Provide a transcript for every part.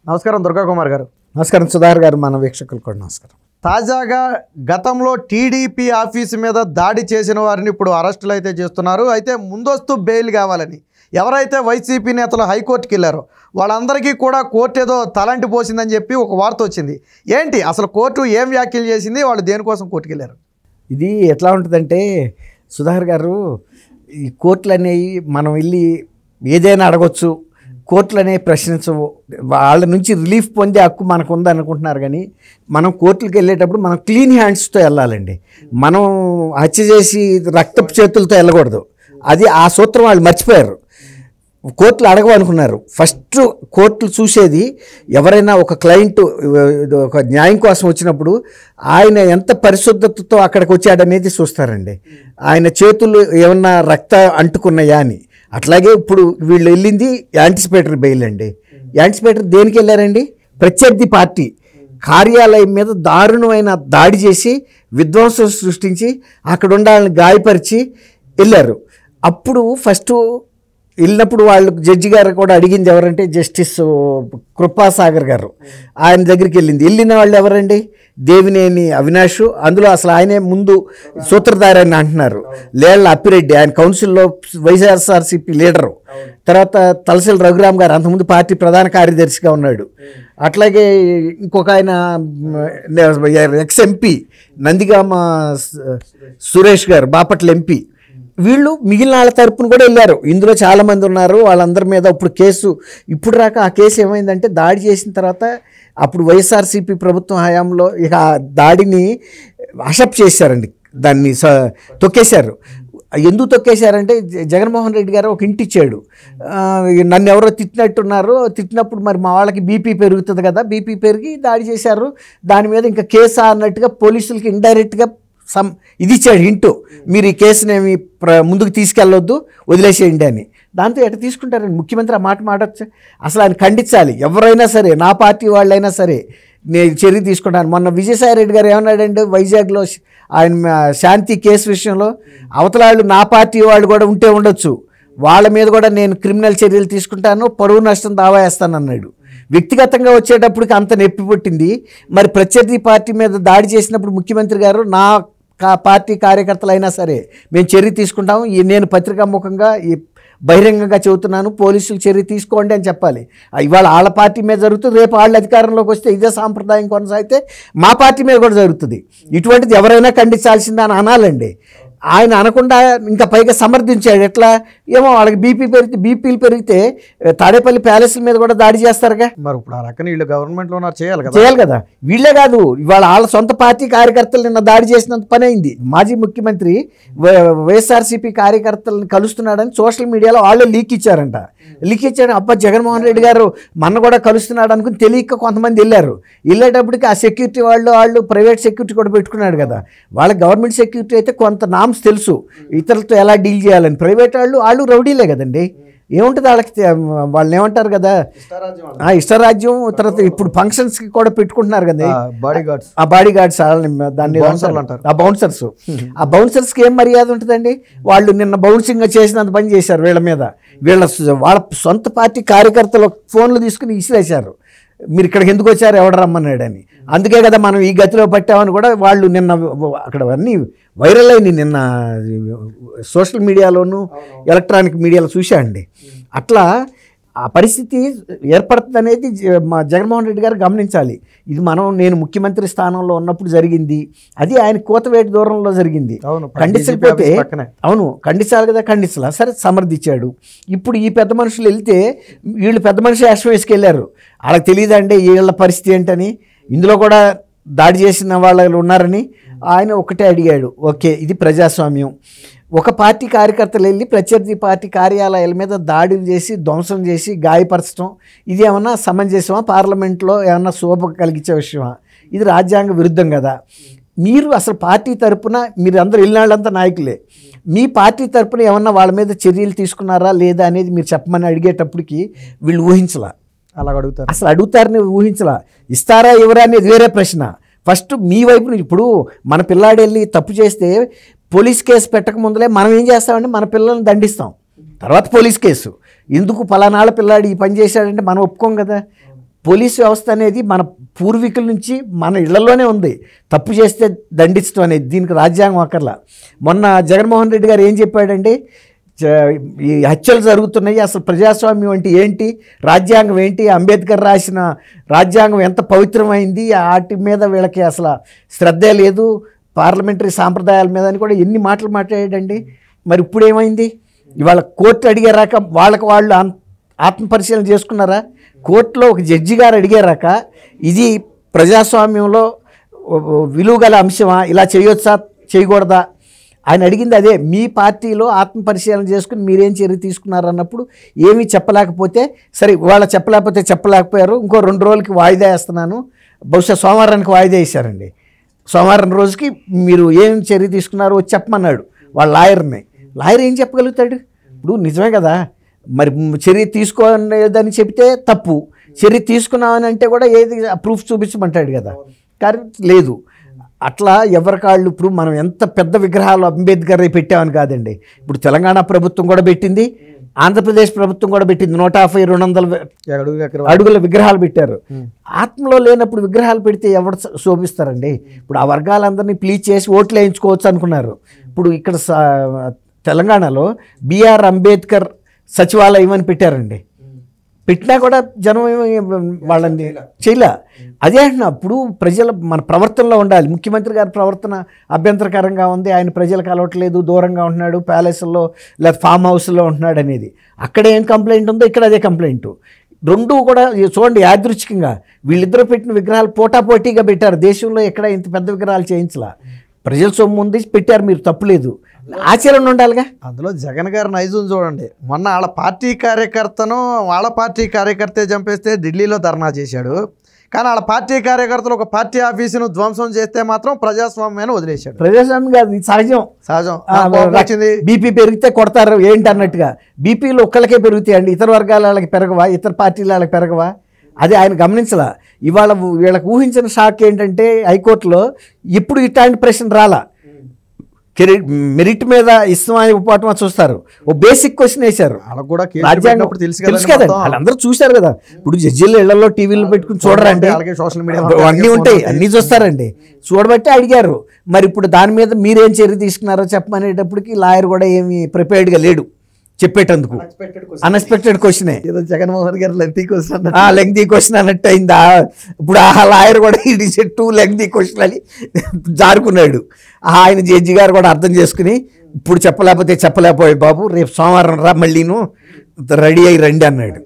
నమస్కారం దుర్గా కుమార్ గారు. నమస్కారం సుధాకర్ గారు, మన వీక్షకులు కూడా నమస్కారం. తాజాగా గతంలో టీడీపీ ఆఫీసు మీద దాడి చేసిన వారిని ఇప్పుడు అరెస్టులు అయితే చేస్తున్నారు. అయితే ముందస్తు బెయిల్ కావాలని ఎవరైతే వైసీపీ నేతలు హైకోర్టుకి వెళ్ళారో వాళ్ళందరికీ కూడా కోర్టు ఏదో తలంటి పోసిందని చెప్పి ఒక వార్త వచ్చింది. ఏంటి అసలు కోర్టు ఏం వ్యాఖ్యలు చేసింది, వాళ్ళు దేనికోసం కోర్టుకి వెళ్ళారు? ఇది ఎట్లా ఉంటుందంటే సుధాకర్ గారు, ఈ కోర్టులు అనేవి మనం వెళ్ళి ఏదైనా అడగొచ్చు, కోర్టులు అనేవి ప్రశ్నించవు. వాళ్ళ నుంచి రిలీఫ్ పొందే హక్కు మనకు ఉందనుకుంటున్నారు. కానీ మనం కోర్టులకు వెళ్ళేటప్పుడు మనం క్లీన్ హ్యాండ్స్తో వెళ్ళాలండి. మనం హత్య చేసి రక్తపు చేతులతో వెళ్ళకూడదు. అది ఆ సూత్రం వాళ్ళు మర్చిపోయారు. కోర్టులు అడగవనుకున్నారు. ఫస్ట్ కోర్టులు చూసేది ఎవరైనా ఒక క్లయింట్ ఒక న్యాయం కోసం వచ్చినప్పుడు ఆయన ఎంత పరిశుద్ధతతో అక్కడికి వచ్చాడనేది చూస్తారండి. ఆయన చేతులు ఏమన్నా రక్త అంటుకున్నాయా అని. అట్లాగే ఇప్పుడు వీళ్ళు వెళ్ళింది యాంటిసిపేటరీ బెయిల్ అండి. యాంటిసిపేటరీ దేనికి వెళ్ళారండి? ప్రత్యర్థి పార్టీ కార్యాలయం మీద దారుణమైన దాడి చేసి విధ్వంసం సృష్టించి అక్కడ ఉండాలని గాయపరిచి వెళ్ళారు. అప్పుడు ఫస్ట్ వెళ్ళినప్పుడు వాళ్ళు జడ్జి గారు కూడా అడిగింది ఎవరంటే జస్టిస్ కృపాసాగర్ గారు. ఆయన దగ్గరికి వెళ్ళిన వాళ్ళు ఎవరండి? దేవినేని అవినాష్. అందులో అసలు ఆయనే ముందు సూత్రధారి అని అంటున్నారు. లేళ్ల అప్పిరెడ్డి, ఆయన కౌన్సిల్లో వైఎస్ఆర్సీపీ లీడరు. తర్వాత తలసిల రఘురామ్ గారు అంతకుముందు పార్టీ ప్రధాన కార్యదర్శిగా ఉన్నాడు. అట్లాగే ఇంకొక ఆయన ఎక్స్ ఎంపీ నందిగామ సురేష్ గారు, బాపట్ల ఎంపీ. వీళ్ళు మిగిలిన వాళ్ళ తరపున కూడా వెళ్ళారు. ఇందులో చాలామంది ఉన్నారు. వాళ్ళందరి మీద ఇప్పుడు కేసు ఇప్పుడు రాక ఆ కేసు ఏమైందంటే దాడి చేసిన తర్వాత అప్పుడు వైఎస్ఆర్సీపీ ప్రభుత్వం హయాంలో ఇక ఆ దాడిని అసెప్ట్ చేశారండి. దాన్ని తొక్కేశారు. ఎందుకు తొక్కేశారంటే జగన్మోహన్ రెడ్డి గారు ఒక ఇంటి ఇచ్చాడు. నన్ను ఎవరో తిట్టినట్టున్నారు. తిట్టినప్పుడు మరి మా వాళ్ళకి బీపీ పెరుగుతుంది కదా, బీపీ పెరిగి దాడి చేశారు. దాని మీద ఇంకా కేసు అన్నట్టుగా పోలీసులకి ఇండైరెక్ట్గా ఇది ఇచ్చాడు హింటు, మీరు ఈ కేసునేమి ముందుకు తీసుకెళ్ళొద్దు, వదిలేసేయండి అని. దాంతో ఎట్లా తీసుకుంటారండి? ముఖ్యమంత్రి ఆ మాట మాటొచ్చు. అసలు ఆయన ఖండించాలి. ఎవరైనా సరే, నా పార్టీ వాళ్ళైనా సరే నేను చర్య తీసుకుంటాను. మొన్న విజయసాయి రెడ్డి గారు ఏమన్నాడండి వైజాగ్లో ఆయన శాంతి కేసు విషయంలో, అవతలాళ్ళు నా పార్టీ వాళ్ళు కూడా ఉంటే ఉండొచ్చు, వాళ్ళ మీద కూడా నేను క్రిమినల్ చర్యలు తీసుకుంటాను, పరువు నష్టం దావా వేస్తాను అన్నాడు. వ్యక్తిగతంగా వచ్చేటప్పటికి అంత నొప్పి పుట్టింది. మరి ప్రత్యర్థి పార్టీ మీద దాడి చేసినప్పుడు ముఖ్యమంత్రి గారు నా పార్టీ కార్యకర్తలైనా సరే మేము చర్య తీసుకుంటాము, నేను పత్రికాముఖంగా బహిరంగంగా చెబుతున్నాను, పోలీసులు చర్య తీసుకోండి అని చెప్పాలి. ఇవాళ వాళ్ళ పార్టీ మీద జరుగుతుంది, రేపు వాళ్ళు అధికారంలోకి వస్తే ఇదే సాంప్రదాయం కొనసాగితే మా పార్టీ మీద కూడా జరుగుతుంది. ఇటువంటిది ఎవరైనా ఖండించాల్సిందని అనాలండి. ఆయన అనకుండా ఇంకా పైగా సమర్థించాడు. ఎట్లా ఏమో వాళ్ళకి బీపీలు పెరిగితే తాడేపల్లి ప్యాలెస్ల మీద కూడా దాడి చేస్తారుగా. మరి ఇప్పుడు ఆ రకంగా వీళ్ళు గవర్నమెంట్లో చేయాలి కదా. వీళ్ళే కాదు, ఇవాళ వాళ్ళ సొంత పార్టీ కార్యకర్తలు నిన్న దాడి చేసినంత పని అయింది. మాజీ ముఖ్యమంత్రి వైఎస్ఆర్సీపీ కార్యకర్తలను కలుస్తున్నాడని సోషల్ మీడియాలో వాళ్ళే లీక్ ఇచ్చారంట. లీక్ ఇచ్చాడు. అబ్బా జగన్మోహన్ రెడ్డి గారు మన కూడా కలుస్తున్నాడు అనుకుని తెలియక కొంతమంది వెళ్ళారు. వెళ్ళేటప్పటికి ఆ సెక్యూరిటీ వాళ్ళు ప్రైవేట్ సెక్యూరిటీ కూడా పెట్టుకున్నాడు కదా. వాళ్ళ గవర్నమెంట్ సెక్యూరిటీ అయితే కొంత నామ్స్ తెలుసు ఇతరులతో ఎలా డీల్ చేయాలని. ప్రైవేట్ వాళ్ళు రౌడీలే కదండి. ఏముంటుంది వాళ్ళకి, వాళ్ళని ఏమంటారు కదా ఇష్టరాజ్యం. తర్వాత ఇప్పుడు ఫంక్షన్స్కి కూడా పెట్టుకుంటున్నారు కదా ఆ బాడీ గార్డ్స్, దాన్ని ఆ బౌన్సర్స్. ఆ బౌన్సర్స్కి ఏం మర్యాద ఉంటుందండి? వాళ్ళు నిన్న బౌన్సింగ్ చేసినంత పని చేశారు వీళ్ళ మీద. వాళ్ళ సొంత పార్టీ కార్యకర్తలు ఫోన్లు తీసుకుని ఇసిరేశారు. మీరు ఇక్కడికి ఎందుకు వచ్చారు, ఎవడు రమ్మన్నాడని. అందుకే కదా మనం ఈ గతిలో పట్టామని కూడా వాళ్ళు నిన్న అక్కడ అన్నీ వైరల్ అయినాయి. నిన్న సోషల్ మీడియాలోను ఎలక్ట్రానిక్ మీడియాలో చూశాండి. అట్లా ఆ పరిస్థితి ఏర్పడుతుంది అనేది మా జగన్మోహన్ రెడ్డి గారు గమనించాలి. ఇది నేను ముఖ్యమంత్రి స్థానంలో ఉన్నప్పుడు జరిగింది. అది ఆయన కోతవేటి దూరంలో జరిగింది. ఖండించకపోతే ఖండించాలి కదా, ఖండించాల సరే సమర్థించాడు. ఇప్పుడు ఈ పెద్ద మనుషులు వెళ్తే వీళ్ళు పెద్ద మనిషి వేషం వేసుకెళ్ళారు. వాళ్ళకి తెలియదండి వీళ్ళ పరిస్థితి ఏంటని. ఇందులో కూడా దాడి చేసిన వాళ్ళు ఉన్నారని ఆయన ఒకటే అడిగాడు. ఓకే, ఇది ప్రజాస్వామ్యం. ఒక పార్టీ కార్యకర్తలు వెళ్ళి ప్రత్యర్థి పార్టీ కార్యాలయాల మీద దాడులు చేసి ధ్వంసం చేసి గాయపరచడం ఇది ఏమన్నా సమంజసమా? పార్లమెంట్లో ఏమన్నా శోభ కలిగించే విషయమా? ఇది రాజ్యాంగ విరుద్ధం కదా. మీరు అసలు పార్టీ తరపున మీరు అందరూ వెళ్ళినాళ్ళంతా నాయకులే. మీ పార్టీ తరపున ఏమన్నా వాళ్ళ మీద చర్యలు తీసుకున్నారా లేదా అనేది మీరు చెప్పమని అడిగేటప్పటికి వీళ్ళు ఊహించలా. అలా అడుగుతారు, అసలు అడుగుతారని ఊహించలా. ఇస్తారా ఎవరా అనేది వేరే ప్రశ్న. ఫస్ట్ మీ వైపు ఇప్పుడు మన పిల్లాడు వెళ్ళి తప్పు చేస్తే పోలీస్ కేసు పెట్టక ముందులే మనం ఏం చేస్తామంటే మన పిల్లల్ని దండిస్తాం. తర్వాత పోలీస్ కేసు ఎందుకు పలానాళ్ళ పిల్లాడు ఈ పని చేశాడంటే మనం ఒప్పుకోం కదా. పోలీస్ వ్యవస్థ అనేది మన పూర్వీకుల నుంచి మన ఇళ్లలోనే ఉంది. తప్పు చేస్తే దండించడం అనేది దీనికి రాజ్యాంగం అక్కర్లా. మొన్న జగన్మోహన్ రెడ్డి గారు ఏం చెప్పాడండి, ఈ హత్యలు జరుగుతున్నాయి, అసలు ప్రజాస్వామ్యం అంటే ఏంటి, రాజ్యాంగం ఏంటి, అంబేద్కర్ రాసిన రాజ్యాంగం ఎంత పవిత్రమైంది, వాటి మీద వీళ్ళకి అసలు శ్రద్ధే లేదు, పార్లమెంటరీ సాంప్రదాయాల మీద అని కూడా ఎన్ని మాటలు మాట్లాడాడండి. మరి ఇప్పుడు ఏమైంది, ఇవాళ కోర్టు అడిగారాక వాళ్ళకి వాళ్ళు ఆత్మపరిశీలన చేసుకున్నారా? కోర్టులో ఒక జడ్జి గారు అడిగారాక ఇది ప్రజాస్వామ్యంలో విలువగల అంశమా, ఇలా చేయొచ్చా చేయకూడదా, ఆయన అడిగింది అదే. మీ పార్టీలో ఆత్మపరిశీలన చేసుకుని మీరేం చర్య తీసుకున్నారు అన్నప్పుడు ఏమీ చెప్పలేకపోతే, సరే వాళ్ళ చెప్పలేకపోయారు, ఇంకో 2 రోజులకి వాయిదా వేస్తున్నాను, బహుశా సోమవారానికి వాయిదా వేశారండి. సోమవారం రోజుకి మీరు ఏం చర్య తీసుకున్నారో చెప్పమన్నాడు వాళ్ళ లాయర్ని. లాయర్ ఏం చెప్పగలుగుతాడు? ఇప్పుడు నిజమే కదా, మరి చర్య తీసుకోలేదని చెప్తే తప్పు, చర్య తీసుకున్నామని అంటే కూడా ఏది ప్రూఫ్ చూపించమంటాడు కదా, కానీ లేదు. అట్లా ఎవరికాళ్ళు ఇప్పుడు మనం ఎంత పెద్ద విగ్రహాలు అంబేద్కర్ పెట్టామని కాదండి, ఇప్పుడు తెలంగాణ ప్రభుత్వం కూడా పెట్టింది, ఆంధ్రప్రదేశ్ ప్రభుత్వం కూడా పెట్టింది. 150-200 అడుగుల విగ్రహాలు పెట్టారు. ఆత్మలో లేనప్పుడు విగ్రహాలు పెడితే ఎవరు శోభిస్తారండి? ఇప్పుడు ఆ వర్గాలందరినీ ప్లీజ్ చేసి ఓట్లు వేయించుకోవచ్చు అనుకున్నారు. ఇప్పుడు ఇక్కడ తెలంగాణలో బిఆర్ అంబేద్కర్ సచివాలయం అని పెట్టారండి. పెట్టినా కూడా జనం వాళ్ళని చేయలే. అదే అంటున్నా, ఇప్పుడు మన ప్రవర్తనలో ఉండాలి. ముఖ్యమంత్రి గారి ప్రవర్తన అభ్యంతరకరంగా ఉంది, ఆయన ప్రజలకు అలవట్లేదు, దూరంగా ఉంటున్నాడు, ప్యాలెస్లో లేదా ఫామ్ హౌస్లో ఉంటున్నాడు అనేది. అక్కడ ఏం కంప్లైంట్ ఉందో ఇక్కడ అదే కంప్లైంట్. రెండూ కూడా చూడండి యాదృచ్ఛికంగా వీళ్ళిద్దరూ పెట్టిన విగ్రహాలు పోటాపోటీగా పెట్టారు. దేశంలో ఎక్కడ ఇంత పెద్ద విగ్రహాలు చేయించలా, ప్రజల సొమ్ము ఉంది పెట్టారు, మీరు తప్పులేదు, ఆచరణ ఉండాలిగా. అందులో జగన్ గారి నైజం చూడండి, మొన్న వాళ్ళ పార్టీ కార్యకర్తే చంపేస్తే ఢిల్లీలో ధర్నా చేశాడు, కానీ వాళ్ళ పార్టీ కార్యకర్తలు ఒక పార్టీ ఆఫీసును ధ్వంసం చేస్తే మాత్రం ప్రజాస్వామ్యాన్ని వదిలేశాడు. ప్రజాస్వామ్యం కాదు, ఇది సహజం. బీపీ పెరిగితే కొడతారు ఏంటి అన్నట్టుగా. బీపీలు ఒక్కళ్ళకే పెరుగుతాయండి, ఇతర వర్గాల వాళ్ళకి పెరగవా, ఇతర పార్టీల వాళ్ళకి పెరగవా? అది ఆయన గమనించలా. ఇవాళ వీళ్ళకి ఊహించిన షాక్ ఏంటంటే హైకోర్టులో ఇప్పుడు ఇట్లాంటి ప్రశ్న రాలా. మెరిట్ మీద ఇష్టమా ఇవ్వటమా చూస్తారు. ఓ బేసిక్ క్వశ్చన్ వేశారు. రాజ్యాంగం తెలుసు కదండి, వాళ్ళందరూ చూశారు కదా. ఇప్పుడు జడ్జీలు ఇళ్లలో టీవీలు పెట్టుకుని చూడరండి, సోషల్ మీడియా అన్నీ ఉంటాయి, అన్నీ చూస్తారండి. చూడబట్టి అడిగారు. మరి ఇప్పుడు దాని మీద మీరేం చర్య తీసుకున్నారో చెప్పమనేటప్పటికి లాయర్ కూడా ఏమి ప్రిపేర్డ్గా లేడు చెప్పేటందుకు. అన్ఎక్స్పెక్టెడ్ క్వశ్చనే. జగన్మోహన్ గారు లెంగ్తీ క్వశ్చన్ అన్నట్టు అయిందా. ఇప్పుడు ఆ లాయర్ కూడా ఇది టూ లెంగ్తీ క్వశ్చన్ అని జారుకున్నాడు. ఆయన జడ్జి గారు కూడా అర్థం చేసుకుని ఇప్పుడు చెప్పలేకపోయాడు బాబు, రేపు సోమవారం రా మళ్ళీను రెడీ అయ్యి రండి అన్నాడు.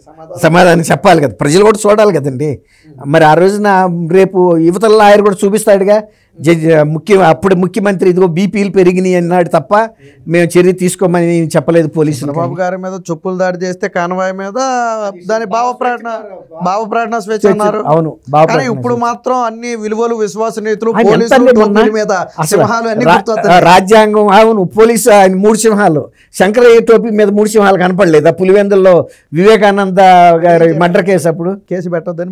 సమాధానం చెప్పాలి కదా, ప్రజలు కూడా చూడాలి కదండి. మరి ఆ రోజున రేపు యువతల లాయర్ కూడా చూపిస్తాడుగా, అప్పుడు ముఖ్యమంత్రి ఇదిగో బీపీలు పెరిగినాయి అన్నాడు తప్ప మేము చర్య తీసుకోమని చెప్పలేదు పోలీసులు. చంద్రబాబు గారి మీద చెప్పులు దాడి చేస్తే కాన్వాయ్ మీద దాని భావప్రకటన స్వేచ్ఛ అన్నారు. అవును, కానీ ఇప్పుడు మాత్రం అన్ని విలువలు విశ్వసనీయతలు పోలీసుల మీద సింహాలు అన్ని రాజ్యాంగం. అవును, పోలీసు ఆయన 3 సింహాలు, శంకరయ్య టోపీ మీద 3 సింహాలు కనపడలేదు. పులివెందుల్లో వివేకానంద గారి మర్డర్ కేసు అప్పుడు కేసు పెట్టొద్దని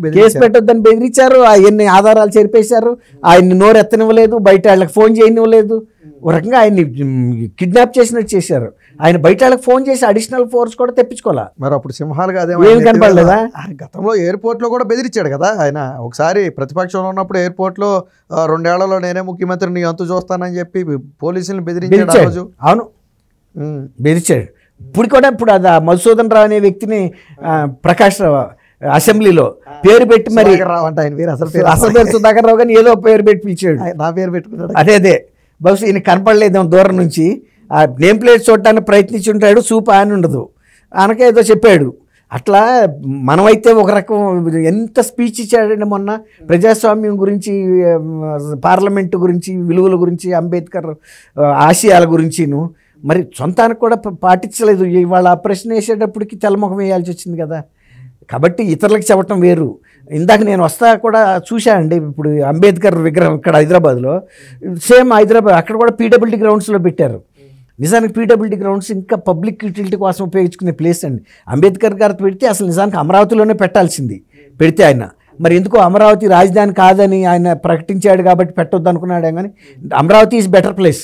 బెదిరించారు. ఎన్ని ఆధారాలు చెరిపేశారు, ఆయన్ని నోరెత్తనివ్వలేదు, బయట వాళ్ళకి ఫోన్ చేయనివ్వలేదు. ఒక రకంగా ఆయన్ని కిడ్నాప్ చేసినట్టు చేశారు. ఆయన బయట వాళ్ళకి ఫోన్ చేసి అడిషనల్ ఫోర్స్ కూడా తెప్పించుకోవాలా. మరి అప్పుడు సింహాలుగా ఏం కనపడలేదా? గతంలో ఎయిర్పోర్ట్ లో కూడా బెదిరించాడు కదా ఆయన. ఒకసారి ప్రతిపక్షంలో ఉన్నప్పుడు ఎయిర్పోర్ట్ లో 2 ఏళ్లలో నేనే ముఖ్యమంత్రిని అంతు చూస్తానని చెప్పి పోలీసులను బెదిరించాడు. అవును, బెదిరించాడు. ఇప్పుడు అది మధుసూదన్ రావు అనే వ్యక్తిని ప్రకాష్ రావు అసెంబ్లీలో పేరు పెట్టి మరి అసలు పేరు సుధాకర్ రావు కానీ ఏదో పేరు పెట్టి పిలిచాడు, నా పేరు పెట్టుకున్నాడు. అదే బహుశా ఈయన కనపడలేదు దూరం నుంచి. ఆ నేమ్ ప్లేట్ చూడటానికి ప్రయత్నించి ఉంటాడు, చూపు ఆయన ఉండదు, ఆయనకే ఏదో చెప్పాడు. అట్లా మనమైతే ఒక రకం ఎంత స్పీచ్ ఇచ్చాడండి మొన్న ప్రజాస్వామ్యం గురించి, పార్లమెంటు గురించి, విలువల గురించి, అంబేద్కర్ ఆశయాల గురించిను. మరి సొంతానికి కూడా పాటించలేదు. ఇవాళ ప్రశ్న వేసేటప్పటికి తెల్లముఖం వేయాల్సి వచ్చింది కదా. కాబట్టి ఇతరులకు చెప్పటం వేరు. ఇందాక నేను వస్తా కూడా చూశానండి, ఇప్పుడు అంబేద్కర్ విగ్రహం ఇక్కడ హైదరాబాద్లో, సేమ్ హైదరాబాద్ అక్కడ కూడా పీడబ్ల్యూడీ గ్రౌండ్స్లో పెట్టారు. నిజానికి పీడబ్ల్యూడీ గ్రౌండ్స్ ఇంకా పబ్లిక్ యూటిలిటీ కోసం ఉపయోగించుకునే ప్లేస్ అండి. అంబేద్కర్ గారు పెడితే అసలు నిజానికి అమరావతిలోనే పెట్టాల్సింది పెడితే ఆయన. మరి ఎందుకో అమరావతి రాజధాని కాదని ఆయన ప్రకటించాడు కాబట్టి పెట్టొద్దు అనుకున్నాడే, కానీ అమరావతి ఈజ్ బెటర్ ప్లేస్.